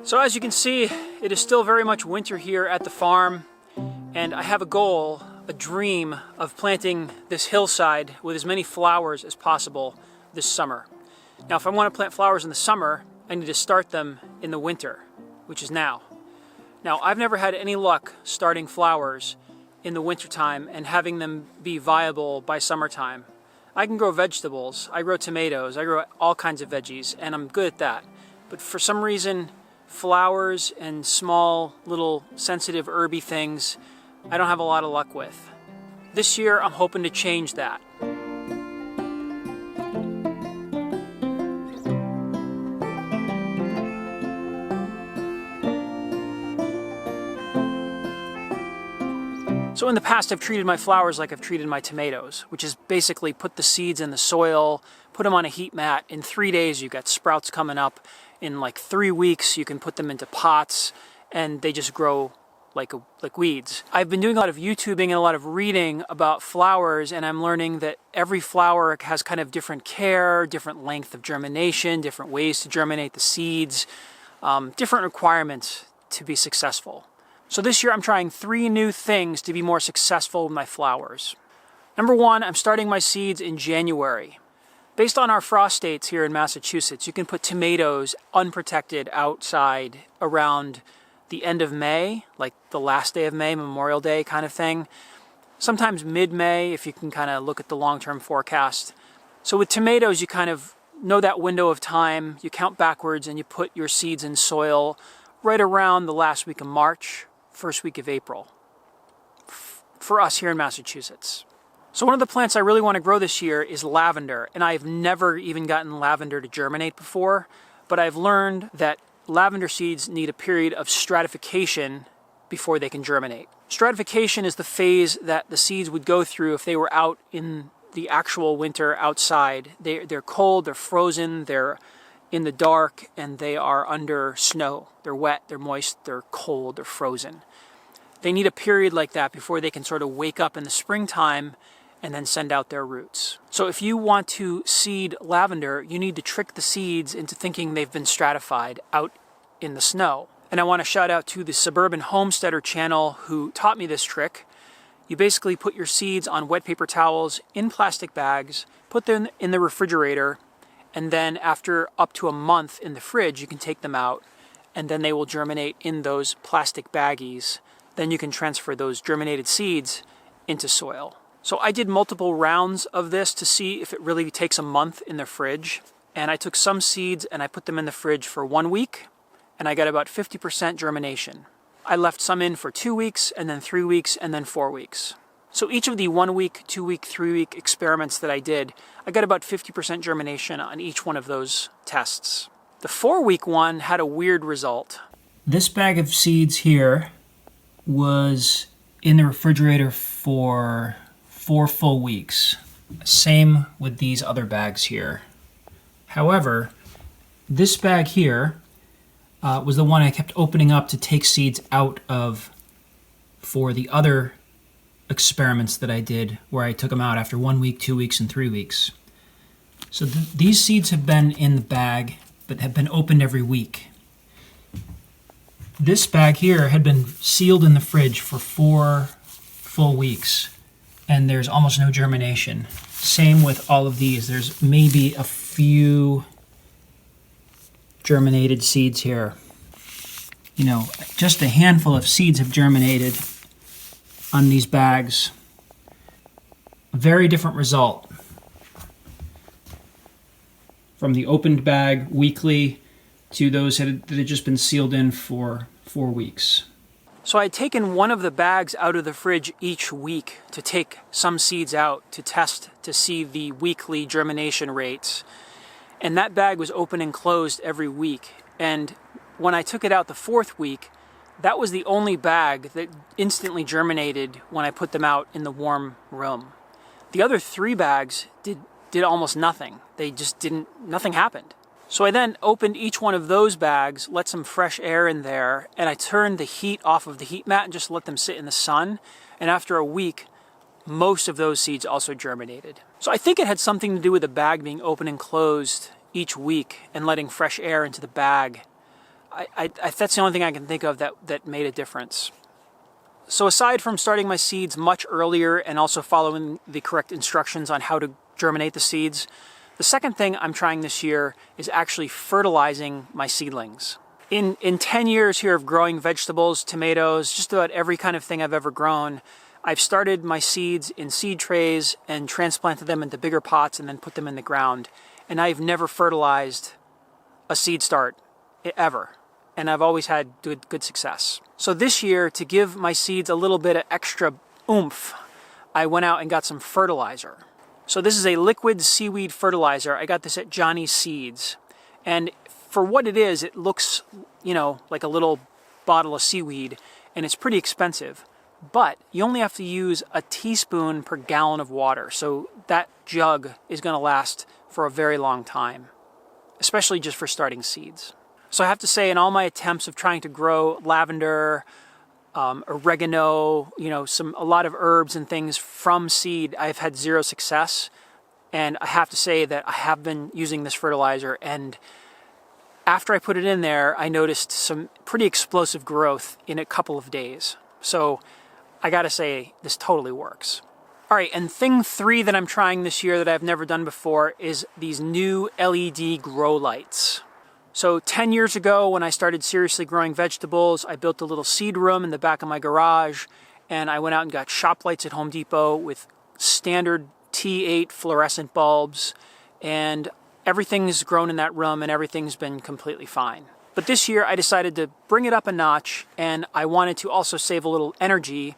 So as you can see, it is still very much winter here at the farm, and I have a goal, a dream of planting this hillside with as many flowers as possible this summer. Now, if I want to plant flowers in the summer, I need to start them in the winter, which is now. Now, I've never had any luck starting flowers in the wintertime and having them be viable by summertime. I can grow vegetables, I grow tomatoes, I grow all kinds of veggies, and I'm good at that. But for some reason, flowers and small little sensitive herby things, I don't have a lot of luck with. This year, I'm hoping to change that. So in the past, I've treated my flowers like I've treated my tomatoes, which is basically put the seeds in the soil, put them on a heat mat. In 3 days, you've got sprouts coming up. In like 3 weeks, you can put them into pots and they just grow like weeds. I've been doing a lot of YouTubing and a lot of reading about flowers, and I'm learning that every flower has kind of different care, different length of germination, different ways to germinate the seeds, different requirements to be successful. So this year I'm trying 3 new things to be more successful with my flowers. Number 1, I'm starting my seeds in January. Based on our frost dates here in Massachusetts, you can put tomatoes unprotected outside around the end of May, like the last day of May, Memorial Day kind of thing. Sometimes mid-May, if you can kind of look at the long-term forecast. So with tomatoes, you kind of know that window of time, you count backwards and you put your seeds in soil right around the last week of March, first week of April, for us here in Massachusetts. So one of the plants I really want to grow this year is lavender, and I've never even gotten lavender to germinate before, but I've learned that lavender seeds need a period of stratification before they can germinate. Stratification is the phase that the seeds would go through if they were out in the actual winter outside. They're cold, they're frozen, they're in the dark, and they are under snow. They're wet, they're moist, they're cold, they're frozen. They need a period like that before they can sort of wake up in the springtime and then send out their roots. So if you want to seed lavender, you need to trick the seeds into thinking they've been stratified out in the snow. And I want to shout out to the Suburban Homesteader channel who taught me this trick. You basically put your seeds on wet paper towels in plastic bags, put them in the refrigerator, and then after up to a month in the fridge, you can take them out, and then they will germinate in those plastic baggies. Then you can transfer those germinated seeds into soil. So I did multiple rounds of this to see if it really takes a month in the fridge. And I took some seeds and I put them in the fridge for 1 week, and I got about 50% germination. I left some in for 2 weeks, and then 3 weeks, and then 4 weeks. So each of the 1 week, 2 week, 3 week experiments that I did, I got about 50% germination on each one of those tests. The 4 week one had a weird result. This bag of seeds here was in the refrigerator for 4 full weeks. Same with these other bags here. However, this bag here was the one I kept opening up to take seeds out of for the other experiments that I did, where I took them out after 1 week, 2 weeks, and 3 weeks. So these seeds have been in the bag, but have been opened every week. This bag here had been sealed in the fridge for 4 full weeks, and there's almost no germination. Same with all of these. There's maybe a few germinated seeds here. You know, just a handful of seeds have germinated on these bags. Very different result from the opened bag weekly to those that had just been sealed in for 4 weeks. So I had taken one of the bags out of the fridge each week to take some seeds out to test to see the weekly germination rates. And that bag was open and closed every week. And when I took it out the 4th week, that was the only bag that instantly germinated when I put them out in the warm room. The other 3 bags did almost nothing. They just didn't, nothing happened. So I then opened each one of those bags, let some fresh air in there, and I turned the heat off of the heat mat and just let them sit in the sun. And after a week, most of those seeds also germinated. So I think it had something to do with the bag being open and closed each week and letting fresh air into the bag. that's the only thing I can think of that made a difference. So aside from starting my seeds much earlier and also following the correct instructions on how to germinate the seeds, the second thing I'm trying this year is actually fertilizing my seedlings. In 10 years here of growing vegetables, tomatoes, just about every kind of thing I've ever grown, I've started my seeds in seed trays and transplanted them into bigger pots and then put them in the ground. And I've never fertilized a seed start ever. And I've always had good success. So this year, to give my seeds a little bit of extra oomph, I went out and got some fertilizer. So this is a liquid seaweed fertilizer. I got this at Johnny's Seeds. And for what it is, it looks, like a little bottle of seaweed, and it's pretty expensive. But you only have to use a teaspoon per gallon of water. So that jug is going to last for a very long time, especially just for starting seeds. So I have to say, in all my attempts of trying to grow lavender, oregano, a lot of herbs and things from seed, I've had zero success. And I have to say that I have been using this fertilizer, and after I put it in there, I noticed some pretty explosive growth in a couple of days. So I gotta say, this totally works. All right, and thing 3 that I'm trying this year that I've never done before is these new LED grow lights. So 10 years ago, when I started seriously growing vegetables, I built a little seed room in the back of my garage, and I went out and got shop lights at Home Depot with standard T8 fluorescent bulbs, and everything's grown in that room and everything's been completely fine. But this year I decided to bring it up a notch, and I wanted to also save a little energy.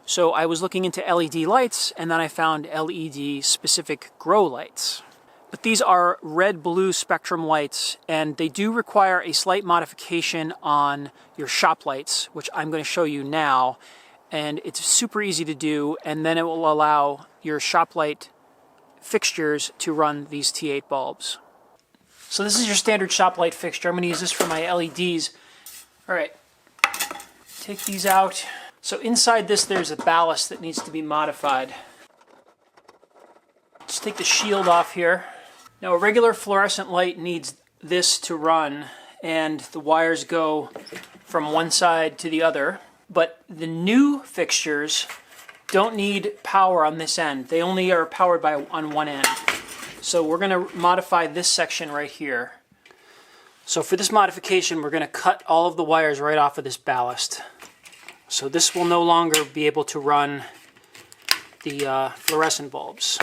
So I was looking into LED lights, and then I found LED specific grow lights. But these are red-blue spectrum lights, and they do require a slight modification on your shop lights, which I'm going to show you now. And it's super easy to do, and then it will allow your shop light fixtures to run these T8 bulbs. So this is your standard shop light fixture. I'm going to use this for my LEDs. All right, take these out. So inside this, there's a ballast that needs to be modified. Let's take the shield off here. Now, a regular fluorescent light needs this to run, and the wires go from one side to the other. But the new fixtures don't need power on this end. They only are powered on one end. So we're going to modify this section right here. So for this modification, we're going to cut all of the wires right off of this ballast. So this will no longer be able to run the fluorescent bulbs.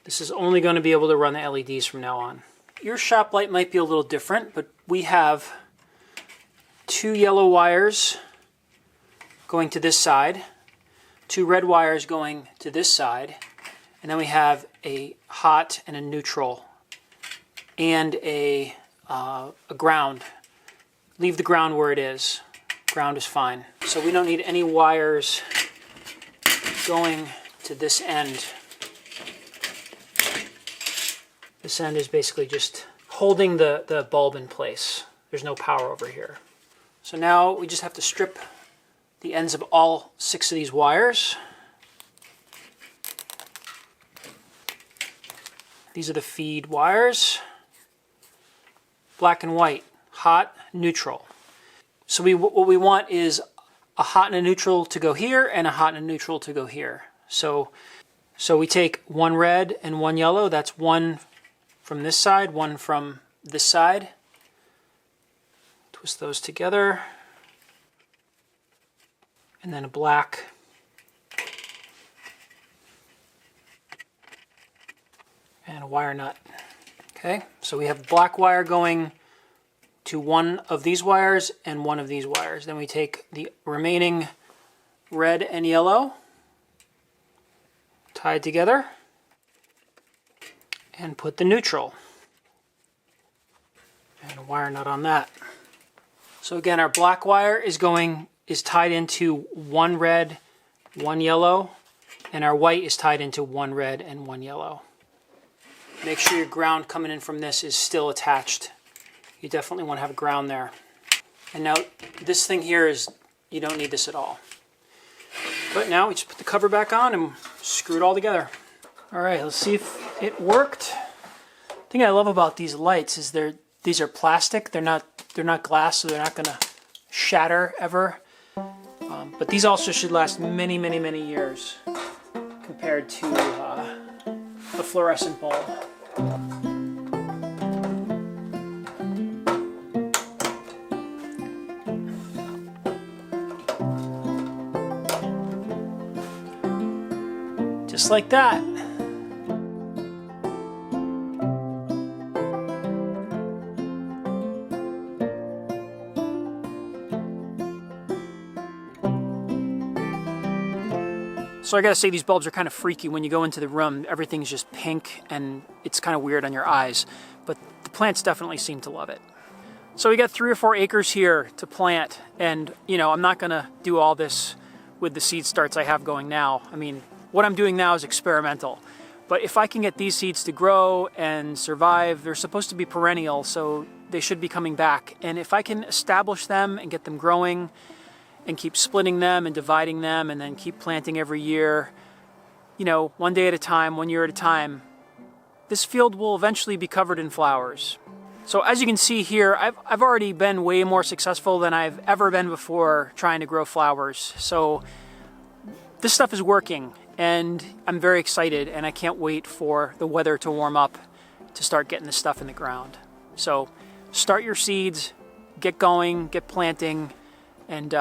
This is only going to be able to run the LEDs from now on. Your shop light might be a little different, but we have 2 yellow wires going to this side, 2 red wires going to this side, and then we have a hot and a neutral, and a ground. Leave the ground where it is. Ground is fine. So we don't need any wires going to this end. This end is basically just holding the bulb in place. There's no power over here. So now we just have to strip the ends of all 6 of these wires. These are the feed wires. Black and white, hot, neutral. So what we want is a hot and a neutral to go here, and a hot and a neutral to go here. So we take 1 red and 1 yellow. That's 1 from this side, 1 from this side. Twist those together. And then a black. And a wire nut. Okay, so we have black wire going to 1 of these wires and 1 of these wires. Then we take the remaining red and yellow, tied together, and put the neutral. And a wire nut on that. So again, our black wire is tied into 1 red, 1 yellow, and our white is tied into 1 red and 1 yellow. Make sure your ground coming in from this is still attached. You definitely want to have ground there. And now this thing here is, you don't need this at all. But now we just put the cover back on and screw it all together. All right, let's see if it worked. The thing I love about these lights is they're These are plastic. They're not glass, so they're not gonna shatter ever. But these also should last many, many, many years compared to the fluorescent bulb. Just like that. So I gotta say, these bulbs are kind of freaky. When you go into the room, everything's just pink and it's kind of weird on your eyes, but the plants definitely seem to love it. So we got 3 or 4 acres here to plant, and I'm not gonna do all this with the seed starts I have going now. I mean, what I'm doing now is experimental, but if I can get these seeds to grow and survive, they're supposed to be perennial, so they should be coming back. And if I can establish them and get them growing, and keep splitting them and dividing them and then keep planting every year, one day at a time, 1 year at a time, this field will eventually be covered in flowers. So as you can see here, I've already been way more successful than I've ever been before trying to grow flowers. So this stuff is working, and I'm very excited, and I can't wait for the weather to warm up to start getting this stuff in the ground. So start your seeds, get going, get planting, and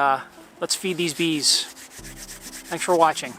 let's feed these bees. Thanks for watching.